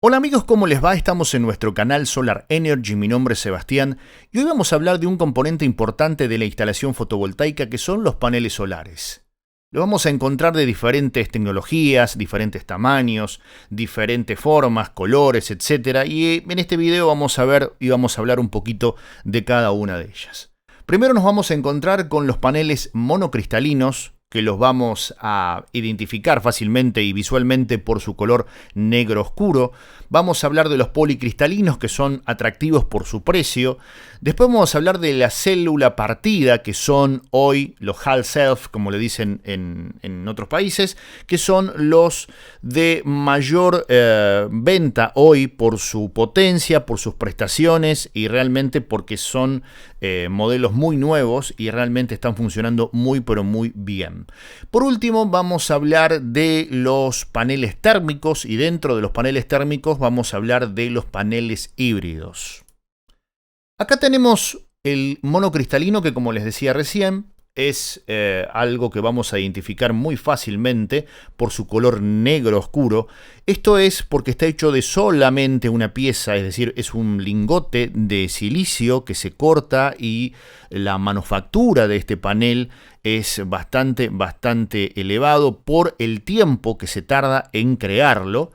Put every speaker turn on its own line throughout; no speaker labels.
Hola amigos, ¿cómo les va? Estamos en nuestro canal Solar Energy, mi nombre es Sebastián y hoy vamos a hablar de un componente importante de la instalación fotovoltaica que son los paneles solares. Lo vamos a encontrar de diferentes tecnologías, diferentes tamaños, diferentes formas, colores, etc. Y en este video vamos a ver y vamos a hablar un poquito de cada una de ellas. Primero nos vamos a encontrar con los paneles monocristalinos, que los vamos a identificar fácilmente y visualmente por su color negro oscuro. Vamos a hablar de los policristalinos, que son atractivos por su precio. Después vamos a hablar de la célula partida, que son hoy los Hall Self, como le dicen en otros países, que son los de mayor venta hoy por su potencia, por sus prestaciones y realmente porque son modelos muy nuevos y realmente están funcionando muy pero muy bien. Por último, vamos a hablar de los paneles térmicos y dentro de los paneles térmicos vamos a hablar de los paneles híbridos. Acá tenemos el monocristalino que, como les decía recién, es algo que vamos a identificar muy fácilmente por su color negro oscuro. Esto es porque está hecho de solamente una pieza, es decir, es un lingote de silicio que se corta y la manufactura de este panel es bastante elevado por el tiempo que se tarda en crearlo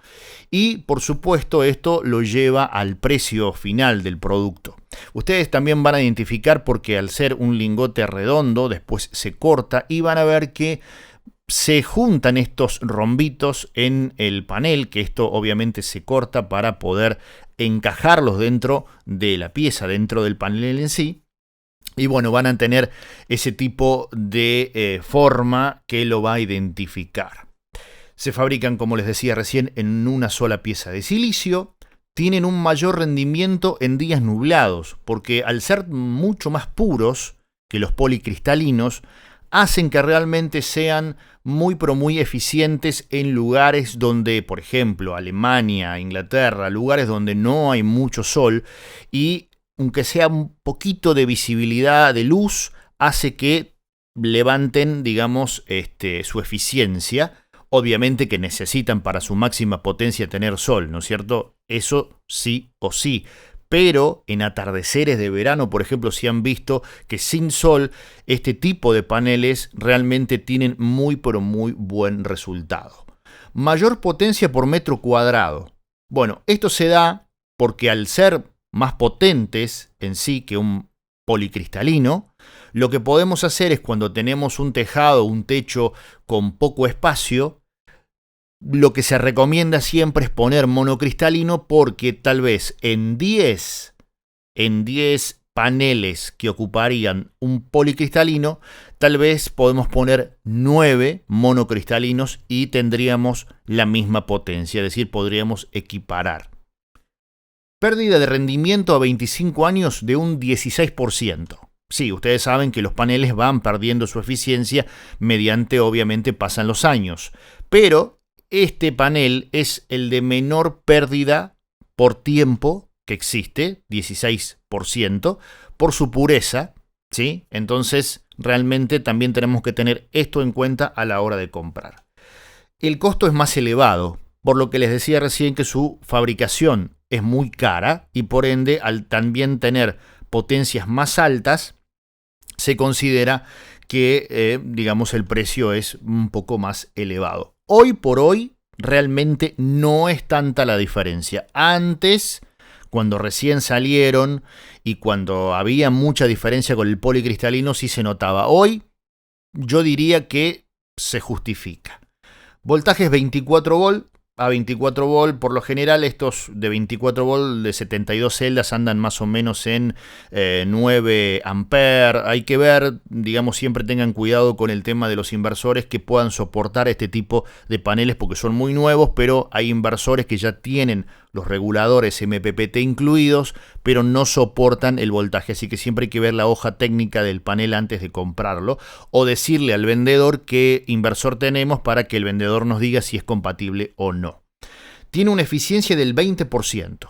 y por supuesto esto lo lleva al precio final del producto. Ustedes también van a identificar porque al ser un lingote redondo después se corta y van a ver que se juntan estos rombitos en el panel, que esto obviamente se corta para poder encajarlos dentro de la pieza, dentro del panel en sí. Y bueno, van a tener ese tipo de forma que lo va a identificar. Se fabrican, como les decía recién, en una sola pieza de silicio. Tienen un mayor rendimiento en días nublados, porque al ser mucho más puros que los policristalinos, hacen que realmente sean muy pero muy eficientes en lugares donde, por ejemplo, Alemania, Inglaterra, lugares donde no hay mucho sol y aunque sea un poquito de visibilidad de luz, hace que levanten, digamos, su eficiencia. Obviamente que necesitan para su máxima potencia tener sol, ¿no es cierto? Eso sí o sí. Pero en atardeceres de verano, por ejemplo, si han visto que sin sol, este tipo de paneles realmente tienen muy pero muy buen resultado. Mayor potencia por metro cuadrado. Bueno, esto se da porque al ser más potentes en sí que un policristalino, lo que podemos hacer es cuando tenemos un tejado, un techo con poco espacio, lo que se recomienda siempre es poner monocristalino porque tal vez en 10 paneles que ocuparían un policristalino, tal vez podemos poner 9 monocristalinos y tendríamos la misma potencia, es decir, podríamos equiparar. Pérdida de rendimiento a 25 años de un 16%. Sí, ustedes saben que los paneles van perdiendo su eficiencia mediante, obviamente, pasan los años. Pero este panel es el de menor pérdida por tiempo que existe, 16%, por su pureza, ¿sí? Entonces, realmente también tenemos que tener esto en cuenta a la hora de comprar. El costo es más elevado, por lo que les decía recién que su fabricación es muy cara y por ende al también tener potencias más altas se considera que digamos el precio es un poco más elevado. Hoy por hoy realmente no es tanta la diferencia. Antes, cuando recién salieron y cuando había mucha diferencia con el policristalino sí se notaba. Hoy yo diría que se justifica. Voltajes 24 volt. A 24 volt, por lo general estos de 24 volt de 72 celdas andan más o menos en 9 amperes. Hay que ver, digamos, siempre tengan cuidado con el tema de los inversores que puedan soportar este tipo de paneles porque son muy nuevos, pero hay inversores que ya tienen los reguladores MPPT incluidos, pero no soportan el voltaje, así que siempre hay que ver la hoja técnica del panel antes de comprarlo o decirle al vendedor qué inversor tenemos para que el vendedor nos diga si es compatible o no. Tiene una eficiencia del 20%.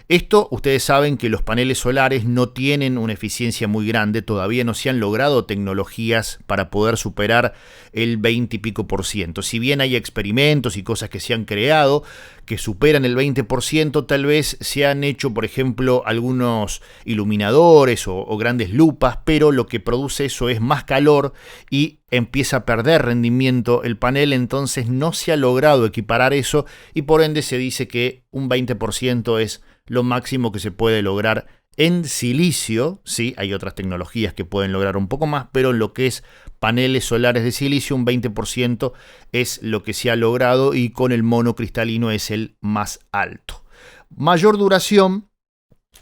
Esto, ustedes saben que los paneles solares no tienen una eficiencia muy grande, todavía no se han logrado tecnologías para poder superar el 20 y pico por ciento. Si bien hay experimentos y cosas que se han creado que superan el 20%, tal vez se han hecho, por ejemplo, algunos iluminadores o grandes lupas, pero lo que produce eso es más calor y empieza a perder rendimiento el panel, entonces no se ha logrado equiparar eso y por ende se dice que un 20% es lo máximo que se puede lograr en silicio. Sí, hay otras tecnologías que pueden lograr un poco más, pero lo que es paneles solares de silicio, un 20% es lo que se ha logrado y con el monocristalino es el más alto. Mayor duración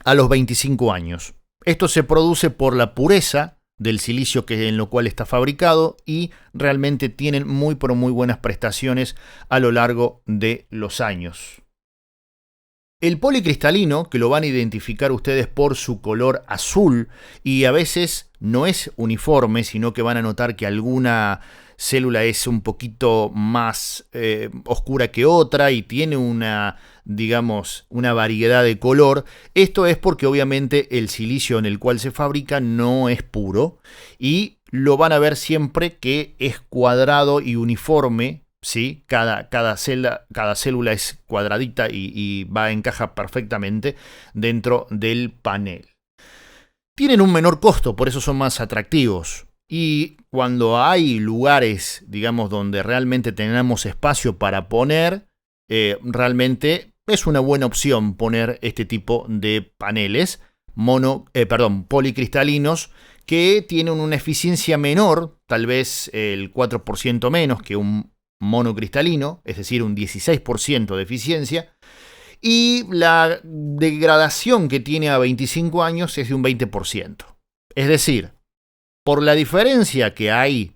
a los 25 años. Esto se produce por la pureza del silicio en lo cual está fabricado y realmente tienen muy pero muy buenas prestaciones a lo largo de los años. El policristalino, que lo van a identificar ustedes por su color azul y a veces no es uniforme, sino que van a notar que alguna célula es un poquito más oscura que otra y tiene una variedad de color. Esto es porque obviamente el silicio en el cual se fabrica no es puro y lo van a ver siempre que es cuadrado y uniforme. ¿Sí? Cada célula es cuadradita y encaja perfectamente dentro del panel. Tienen un menor costo, por eso son más atractivos. Y cuando hay lugares, donde realmente tenemos espacio para poner, realmente es una buena opción poner este tipo de paneles policristalinos que tienen una eficiencia menor, tal vez el 4% menos que un monocristalino, es decir, un 16% de eficiencia, y la degradación que tiene a 25 años es de un 20%. Es decir, por la diferencia que hay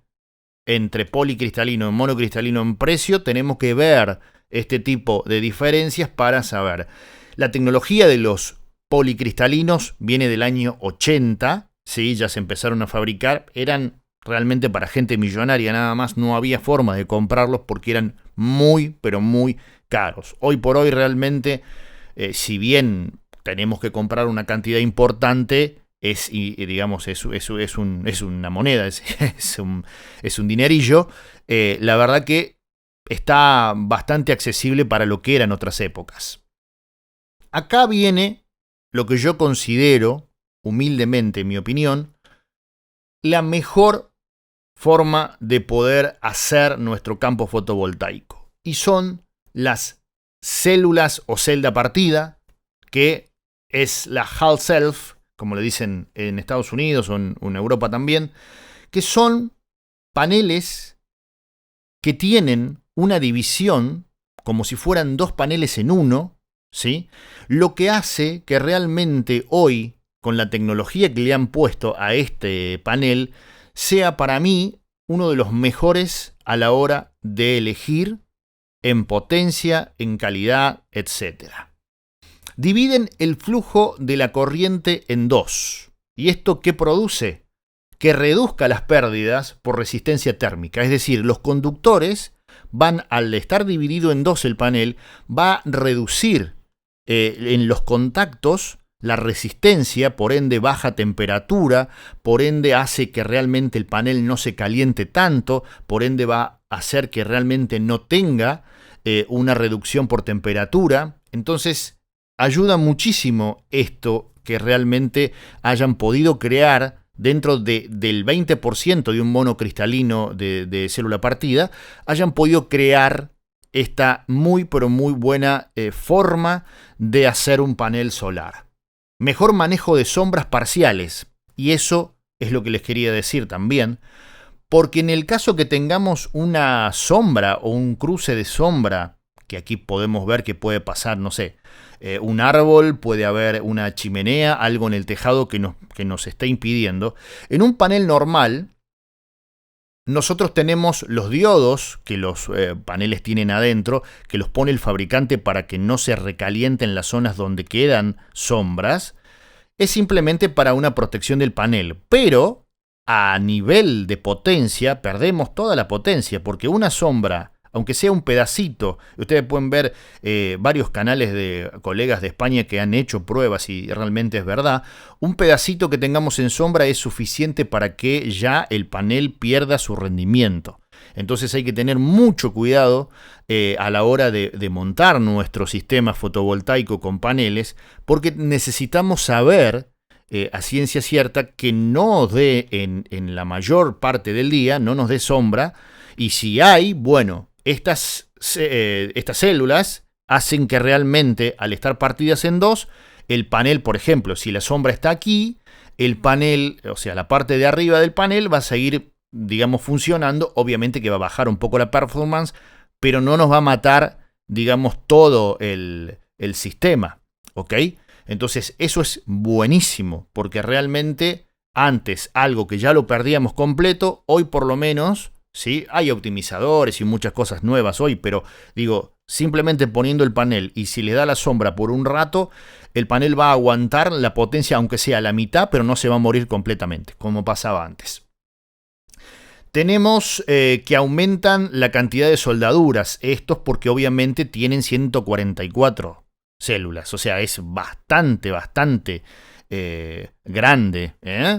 entre policristalino y monocristalino en precio, tenemos que ver este tipo de diferencias para saber. La tecnología de los policristalinos viene del año 80, ¿sí? Ya se empezaron a fabricar, eran realmente para gente millonaria nada más, no había forma de comprarlos porque eran muy, pero muy caros. Hoy por hoy realmente, si bien tenemos que comprar una cantidad importante, es una moneda, es un dinerillo, la verdad que está bastante accesible para lo que eran otras épocas. Acá viene lo que yo considero, humildemente en mi opinión, la mejor forma de poder hacer nuestro campo fotovoltaico. Y son las células o celda partida, que es la Hall Self, como le dicen en Estados Unidos o en Europa también, que son paneles que tienen una división como si fueran dos paneles en uno, ¿sí? Lo que hace que realmente hoy, con la tecnología que le han puesto a este panel, sea para mí uno de los mejores a la hora de elegir en potencia, en calidad, etc. Dividen el flujo de la corriente en dos. ¿Y esto qué produce? Que reduzca las pérdidas por resistencia térmica. Es decir, los conductores al estar dividido en dos el panel, va a reducir en los contactos la resistencia, por ende baja temperatura, por ende hace que realmente el panel no se caliente tanto, por ende va a hacer que realmente no tenga una reducción por temperatura. Entonces ayuda muchísimo esto que realmente hayan podido crear dentro del 20% de un monocristalino de célula partida, hayan podido crear esta muy pero muy buena forma de hacer un panel solar. Mejor manejo de sombras parciales, y eso es lo que les quería decir también, porque en el caso que tengamos una sombra o un cruce de sombra, que aquí podemos ver que puede pasar, no sé, un árbol, puede haber una chimenea, algo en el tejado que nos está impidiendo. En un panel normal, nosotros tenemos los diodos que los paneles tienen adentro, que los pone el fabricante para que no se recalienten las zonas donde quedan sombras. Es simplemente para una protección del panel, pero a nivel de potencia perdemos toda la potencia, porque una sombra aunque sea un pedacito. Ustedes pueden ver varios canales de colegas de España que han hecho pruebas y realmente es verdad. Un pedacito que tengamos en sombra es suficiente para que ya el panel pierda su rendimiento. Entonces hay que tener mucho cuidado a la hora de montar nuestro sistema fotovoltaico con paneles, porque necesitamos saber a ciencia cierta que no nos dé en la mayor parte del día, no nos dé sombra, y si hay, bueno, estas células hacen que realmente al estar partidas en dos, el panel, por ejemplo, si la sombra está aquí, el panel, o sea, la parte de arriba del panel va a seguir, digamos, funcionando. Obviamente que va a bajar un poco la performance, pero no nos va a matar, digamos, todo el sistema, ¿ok? Entonces eso es buenísimo, porque realmente antes algo que ya lo perdíamos completo, hoy por lo menos, ¿sí? Hay optimizadores y muchas cosas nuevas hoy, pero digo, simplemente poniendo el panel y si le da la sombra por un rato, el panel va a aguantar la potencia, aunque sea la mitad, pero no se va a morir completamente, como pasaba antes. Tenemos que aumentan la cantidad de soldaduras, estos porque obviamente tienen 144 células, o sea, es bastante grande,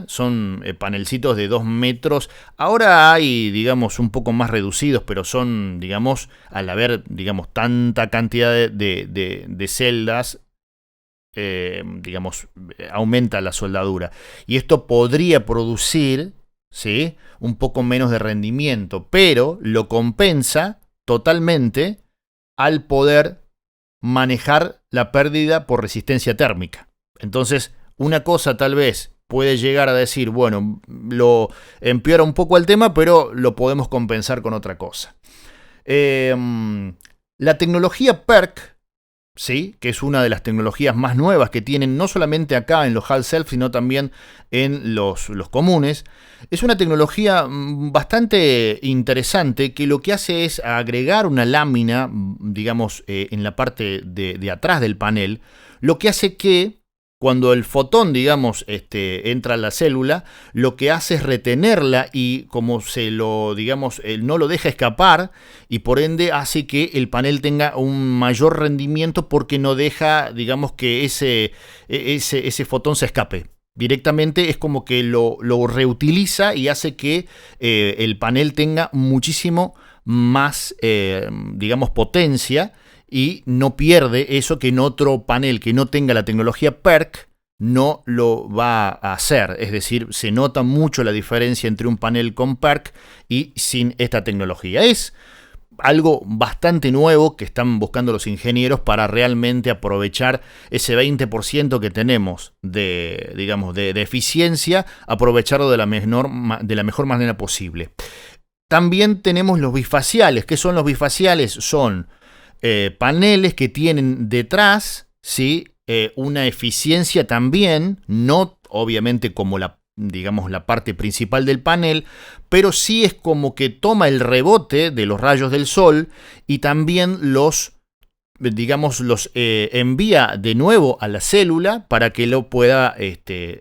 son panelcitos de 2 metros. Ahora hay, digamos, un poco más reducidos, pero son, digamos, al haber, digamos, tanta cantidad de celdas, digamos, aumenta la soldadura. Y esto podría producir, ¿sí?, un poco menos de rendimiento, pero lo compensa totalmente al poder manejar la pérdida por resistencia térmica. Entonces, una cosa tal vez puede llegar a decir, bueno, lo empeora un poco el tema, pero lo podemos compensar con otra cosa. La tecnología PERC, ¿sí?, que es una de las tecnologías más nuevas que tienen, no solamente acá en los Hall Self, sino también en los comunes, es una tecnología bastante interesante que lo que hace es agregar una lámina, digamos, en la parte de atrás del panel, lo que hace que cuando el fotón, digamos, entra a la célula, lo que hace es retenerla y como se lo, digamos, no lo deja escapar y por ende hace que el panel tenga un mayor rendimiento porque no deja, digamos, que ese fotón se escape. Directamente es como que lo reutiliza y hace que el panel tenga muchísimo más, digamos, potencia y no pierde eso que en otro panel que no tenga la tecnología PERC no lo va a hacer. Es decir, se nota mucho la diferencia entre un panel con PERC y sin esta tecnología. Es algo bastante nuevo que están buscando los ingenieros para realmente aprovechar ese 20% que tenemos de, digamos, de eficiencia, aprovecharlo de la mejor manera posible. También tenemos los bifaciales. ¿Qué son los bifaciales? Son paneles que tienen detrás, ¿sí?, una eficiencia también, no obviamente como digamos, la parte principal del panel, pero sí es como que toma el rebote de los rayos del sol y también los envía de nuevo a la célula para que lo pueda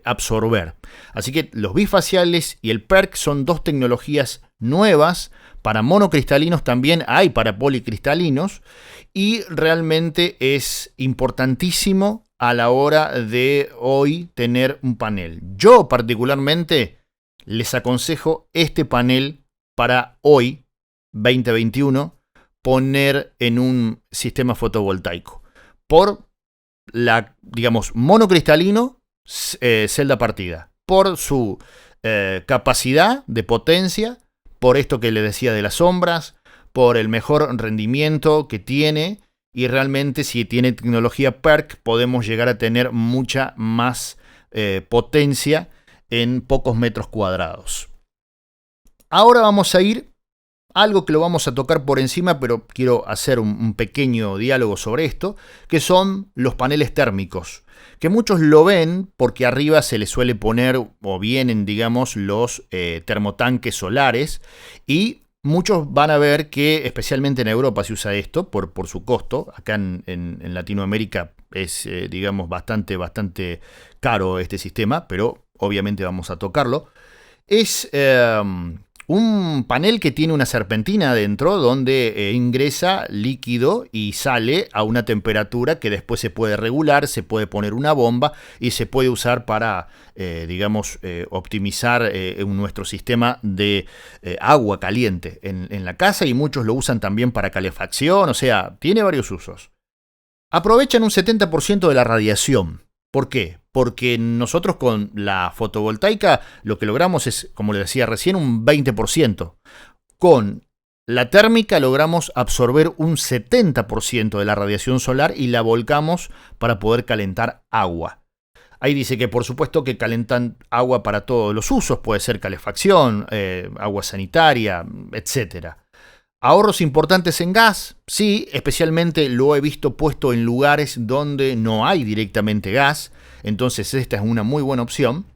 absorber. Así que los bifaciales y el PERC son dos tecnologías nuevas. Para monocristalinos también hay para policristalinos y realmente es importantísimo a la hora de hoy tener un panel. Yo particularmente les aconsejo este panel para hoy, 2021, poner en un sistema fotovoltaico. Por la, digamos, monocristalino, celda partida. Por su capacidad de potencia, por esto que les decía de las sombras, por el mejor rendimiento que tiene. Y realmente si tiene tecnología PERC podemos llegar a tener mucha más potencia en pocos metros cuadrados. Ahora vamos a ir a algo que lo vamos a tocar por encima, pero quiero hacer un pequeño diálogo sobre esto, que son los paneles térmicos, que muchos lo ven porque arriba se les suele poner o vienen, digamos, los termotanques solares y muchos van a ver que especialmente en Europa se usa esto por su costo. Acá en Latinoamérica es, digamos, bastante caro este sistema, pero obviamente vamos a tocarlo. Es Un panel que tiene una serpentina adentro donde ingresa líquido y sale a una temperatura que después se puede regular, se puede poner una bomba y se puede usar para, optimizar nuestro sistema de agua caliente en la casa, y muchos lo usan también para calefacción, o sea, tiene varios usos. Aprovechan un 70% de la radiación. ¿Por qué? Porque nosotros con la fotovoltaica lo que logramos es, como les decía recién, un 20%. Con la térmica logramos absorber un 70% de la radiación solar y la volcamos para poder calentar agua. Ahí dice que por supuesto que calentan agua para todos los usos, puede ser calefacción, agua sanitaria, etcétera. Ahorros importantes en gas, sí, especialmente lo he visto puesto en lugares donde no hay directamente gas, entonces esta es una muy buena opción.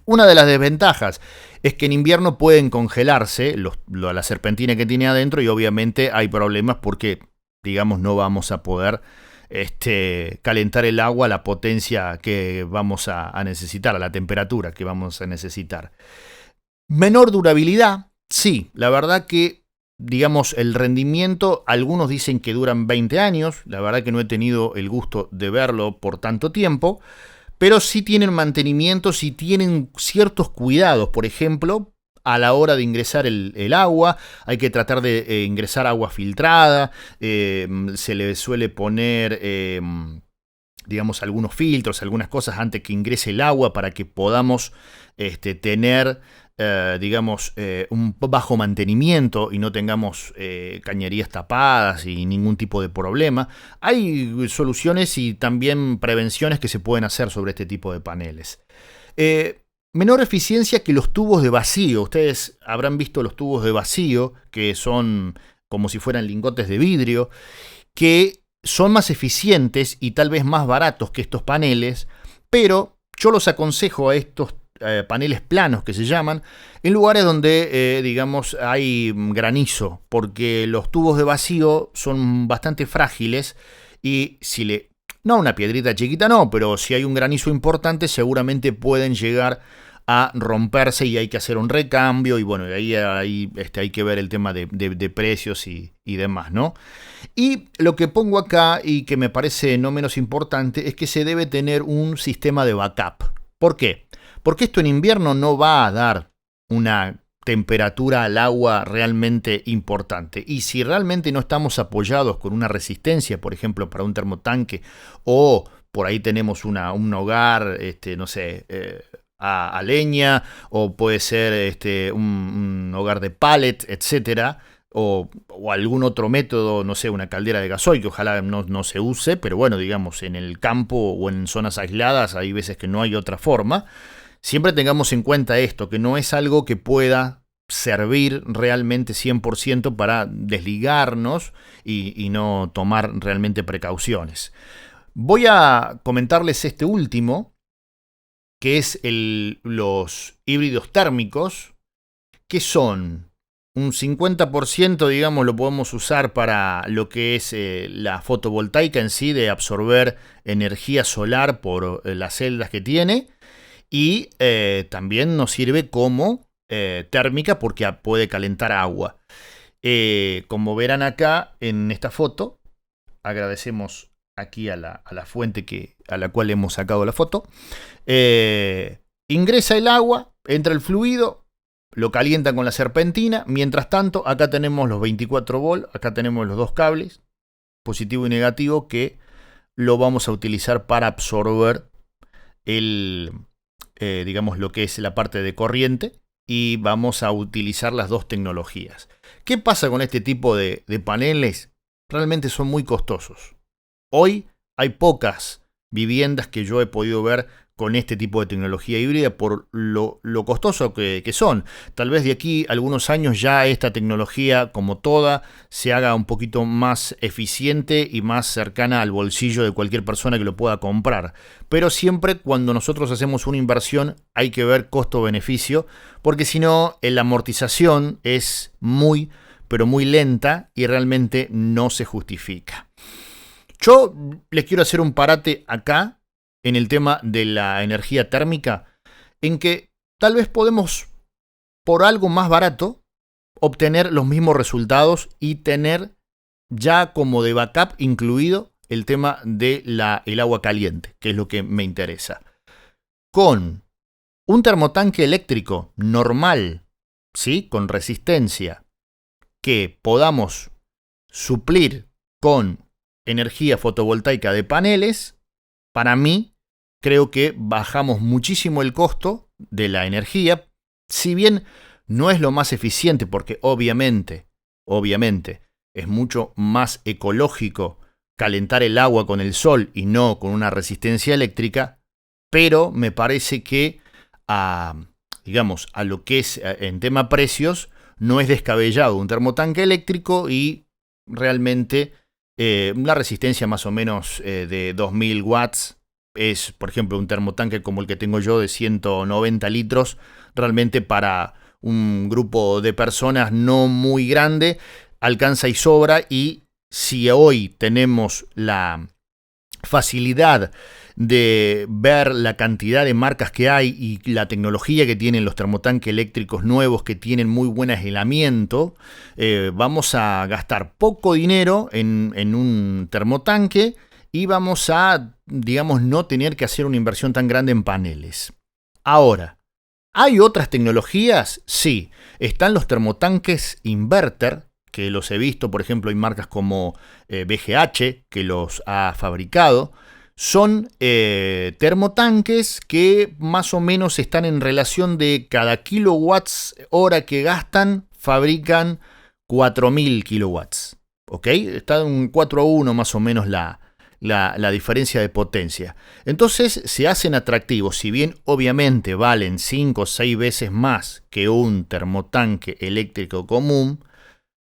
Una de las desventajas es que en invierno pueden congelarse la serpentina que tiene adentro, y obviamente hay problemas porque, digamos, no vamos a poder calentar el agua a la potencia que vamos a necesitar, a la temperatura que vamos a necesitar. Menor durabilidad, sí, la verdad que, digamos, el rendimiento, algunos dicen que duran 20 años, la verdad que no he tenido el gusto de verlo por tanto tiempo, pero sí tienen mantenimiento, sí tienen ciertos cuidados. Por ejemplo, a la hora de ingresar el agua, hay que tratar de ingresar agua filtrada, se le suele poner, digamos, algunos filtros, algunas cosas antes que ingrese el agua para que podamos tener, un bajo mantenimiento y no tengamos cañerías tapadas y ningún tipo de problema. Hay soluciones y también prevenciones que se pueden hacer sobre este tipo de paneles. Menor eficiencia que los tubos de vacío. Ustedes habrán visto los tubos de vacío, que son como si fueran lingotes de vidrio, que son más eficientes y tal vez más baratos que estos paneles, pero yo los aconsejo a estos paneles planos, que se llaman, en lugares donde, digamos, hay granizo, porque los tubos de vacío son bastante frágiles y si no una piedrita chiquita no, pero si hay un granizo importante seguramente pueden llegar a romperse y hay que hacer un recambio, y bueno, ahí hay que ver el tema de precios y demás, ¿no? Y lo que pongo acá, y que me parece no menos importante, es que se debe tener un sistema de backup. ¿Por qué? Porque esto en invierno no va a dar una temperatura al agua realmente importante. Y si realmente no estamos apoyados con una resistencia, por ejemplo, para un termotanque, o por ahí tenemos un hogar, no sé, a leña, o puede ser un hogar de pallet, etcétera, o algún otro método, no sé, una caldera de gasoil, que ojalá no se use, pero bueno, digamos, en el campo o en zonas aisladas hay veces que no hay otra forma. Siempre tengamos en cuenta esto, que no es algo que pueda servir realmente 100% para desligarnos y no tomar realmente precauciones. Voy a comentarles este último, que es los híbridos térmicos, que son un 50%, digamos, lo podemos usar para lo que es la fotovoltaica en sí, de absorber energía solar por las celdas que tiene, y también nos sirve como térmica porque puede calentar agua. Como verán acá en esta foto, agradecemos aquí a la fuente a la cual hemos sacado la foto. Ingresa el agua, entra el fluido, lo calienta con la serpentina. Mientras tanto, acá tenemos los 24 volts, acá tenemos los dos cables, positivo y negativo, que lo vamos a utilizar para absorber digamos, lo que es la parte de corriente, y vamos a utilizar las dos tecnologías. ¿Qué pasa con este tipo de paneles? Realmente son muy costosos. Hoy hay pocas viviendas que yo he podido ver con este tipo de tecnología híbrida por lo costoso que son. Tal vez de aquí a algunos años ya esta tecnología, como toda, se haga un poquito más eficiente y más cercana al bolsillo de cualquier persona que lo pueda comprar. Pero siempre cuando nosotros hacemos una inversión hay que ver costo-beneficio, porque si no, la amortización es muy, pero muy lenta y realmente no se justifica. Yo les quiero hacer un parate acá en el tema de la energía térmica, en que tal vez podemos por algo más barato, obtener los mismos resultados y tener ya como de backup incluido el tema del agua caliente, que es lo que me interesa. Con un termotanque eléctrico normal, ¿sí? Con resistencia, que podamos suplir con energía fotovoltaica de paneles, para mí creo que bajamos muchísimo el costo de la energía, si bien no es lo más eficiente, porque obviamente es mucho más ecológico calentar el agua con el sol y no con una resistencia eléctrica, pero me parece que a lo que es en tema precios, no es descabellado un termotanque eléctrico y realmente la resistencia más o menos de 2000 watts es, por ejemplo, un termotanque como el que tengo yo de 190 litros, realmente para un grupo de personas no muy grande, alcanza y sobra. Y si hoy tenemos la facilidad de ver la cantidad de marcas que hay y la tecnología que tienen los termotanques eléctricos nuevos, que tienen muy buen aislamiento, vamos a gastar poco dinero en un termotanque y vamos a, digamos, no tener que hacer una inversión tan grande en paneles. Ahora, ¿hay otras tecnologías? Sí, están los termotanques inverter, que los he visto, por ejemplo, hay marcas como BGH, que los ha fabricado. Son termotanques que más o menos están en relación de cada kilowatts hora que gastan, fabrican 4000 kilowatts. ¿Ok? Está en 4-1 más o menos la diferencia de potencia. Entonces se hacen atractivos, si bien obviamente valen 5 o 6 veces más que un termotanque eléctrico común,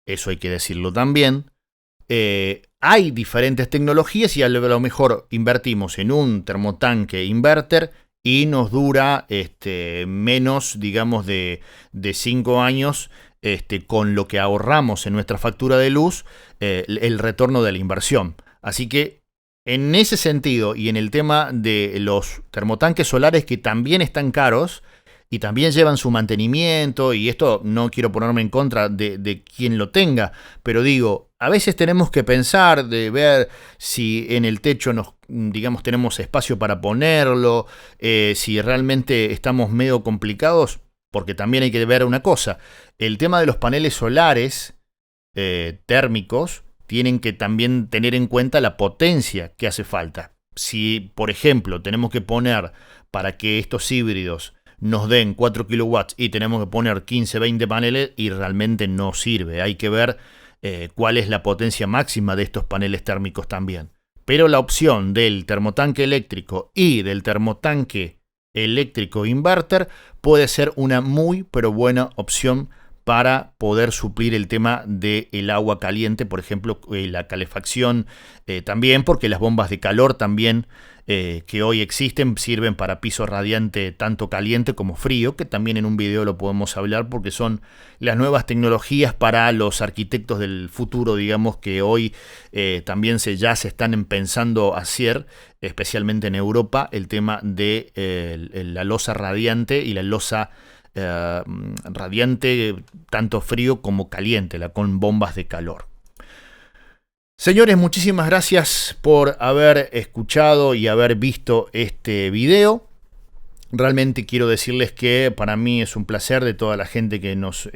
eso hay que decirlo también. Hay diferentes tecnologías y a lo mejor invertimos en un termotanque inverter y nos dura menos, digamos, de 5 años, con lo que ahorramos en nuestra factura de luz, el retorno de la inversión. Así que en ese sentido y en el tema de los termotanques solares, que también están caros y también llevan su mantenimiento, y esto no quiero ponerme en contra de quien lo tenga, pero digo, a veces tenemos que pensar de ver si en el techo tenemos espacio para ponerlo, si realmente estamos medio complicados, porque también hay que ver una cosa, el tema de los paneles solares térmicos tienen que también tener en cuenta la potencia que hace falta. Si, por ejemplo, tenemos que poner para que estos híbridos nos den 4 kilowatts y tenemos que poner 15-20 paneles, y realmente no sirve. Hay que ver cuál es la potencia máxima de estos paneles térmicos también. Pero la opción del termotanque eléctrico y del termotanque eléctrico inverter puede ser una muy pero buena opción para poder suplir el tema del agua caliente, por ejemplo, la calefacción también, porque las bombas de calor también que hoy existen sirven para piso radiante tanto caliente como frío, que también en un video lo podemos hablar, porque son las nuevas tecnologías para los arquitectos del futuro, digamos, que hoy también ya se están pensando hacer, especialmente en Europa, el tema de la losa radiante y la losa radiante tanto frío como caliente, con bombas de calor. Señores, muchísimas gracias por haber escuchado y haber visto este video. Realmente quiero decirles que para mí es un placer, de toda la gente que nos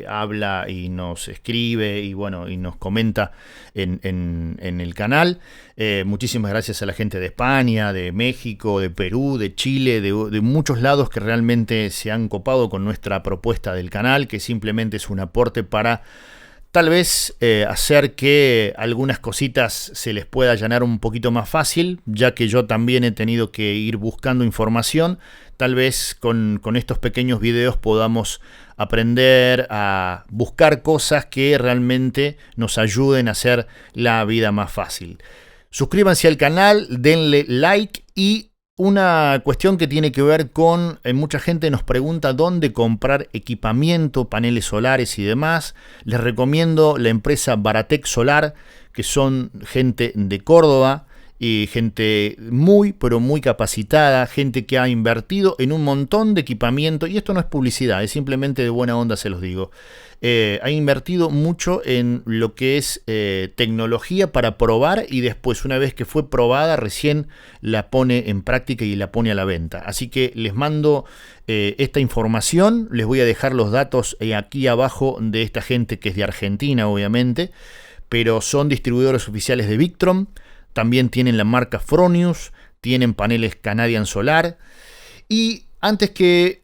habla y nos escribe y bueno, y nos comenta en el canal. Muchísimas gracias a la gente de España, de México, de Perú, de Chile, de muchos lados que realmente se han copado con nuestra propuesta del canal, que simplemente es un aporte para tal vez hacer que algunas cositas se les pueda allanar un poquito más fácil, ya que yo también he tenido que ir buscando información. Tal vez con estos pequeños videos podamos aprender a buscar cosas que realmente nos ayuden a hacer la vida más fácil. Suscríbanse al canal, denle like, y una cuestión que tiene que ver con, mucha gente nos pregunta dónde comprar equipamiento, paneles solares y demás. Les recomiendo la empresa Baratec Solar, que son gente de Córdoba y gente muy, pero muy capacitada, gente que ha invertido en un montón de equipamiento, y esto no es publicidad, es simplemente de buena onda se los digo. Ha invertido mucho en lo que es tecnología para probar y después, una vez que fue probada, recién la pone en práctica y la pone a la venta. Así que les mando esta información, les voy a dejar los datos aquí abajo de esta gente que es de Argentina, obviamente, pero son distribuidores oficiales de Victron. También tienen la marca Fronius, tienen paneles Canadian Solar. Y antes que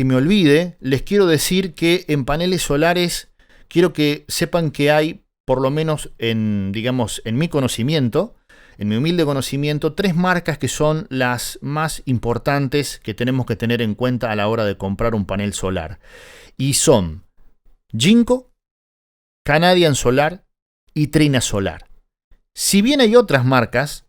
me olvide, les quiero decir que en paneles solares quiero que sepan que hay, por lo menos en mi conocimiento, en mi humilde conocimiento, 3 marcas que son las más importantes que tenemos que tener en cuenta a la hora de comprar un panel solar. Y son Jinko, Canadian Solar y Trina Solar. Si bien hay otras marcas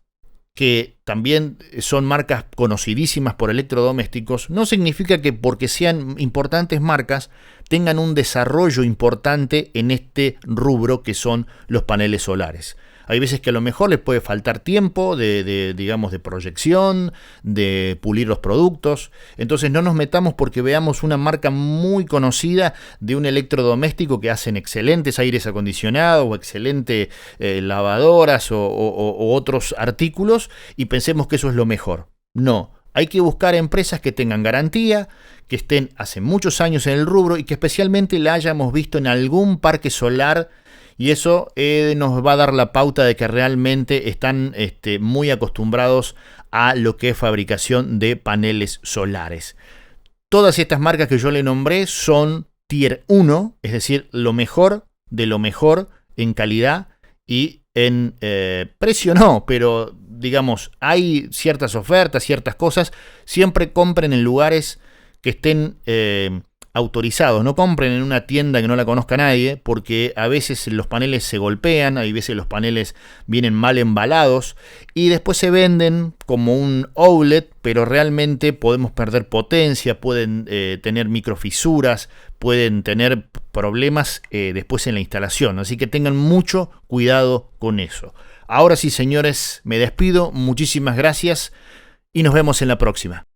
que también son marcas conocidísimas por electrodomésticos, no significa que porque sean importantes marcas tengan un desarrollo importante en este rubro que son los paneles solares. Hay veces que a lo mejor les puede faltar tiempo de proyección, de pulir los productos. Entonces no nos metamos porque veamos una marca muy conocida de un electrodoméstico que hacen excelentes aires acondicionados o excelentes lavadoras o otros artículos y pensemos que eso es lo mejor. No, hay que buscar empresas que tengan garantía, que estén hace muchos años en el rubro y que especialmente la hayamos visto en algún parque solar. Y eso nos va a dar la pauta de que realmente están muy acostumbrados a lo que es fabricación de paneles solares. Todas estas marcas que yo le nombré son Tier 1, es decir, lo mejor de lo mejor en calidad y en precio no, pero digamos, hay ciertas ofertas, ciertas cosas. Siempre compren en lugares que estén autorizados, no compren en una tienda que no la conozca nadie, porque a veces los paneles se golpean, hay veces los paneles vienen mal embalados y después se venden como un outlet, pero realmente podemos perder potencia, pueden tener microfisuras, pueden tener problemas después en la instalación, así que tengan mucho cuidado con eso. Ahora sí, señores, me despido, muchísimas gracias y nos vemos en la próxima.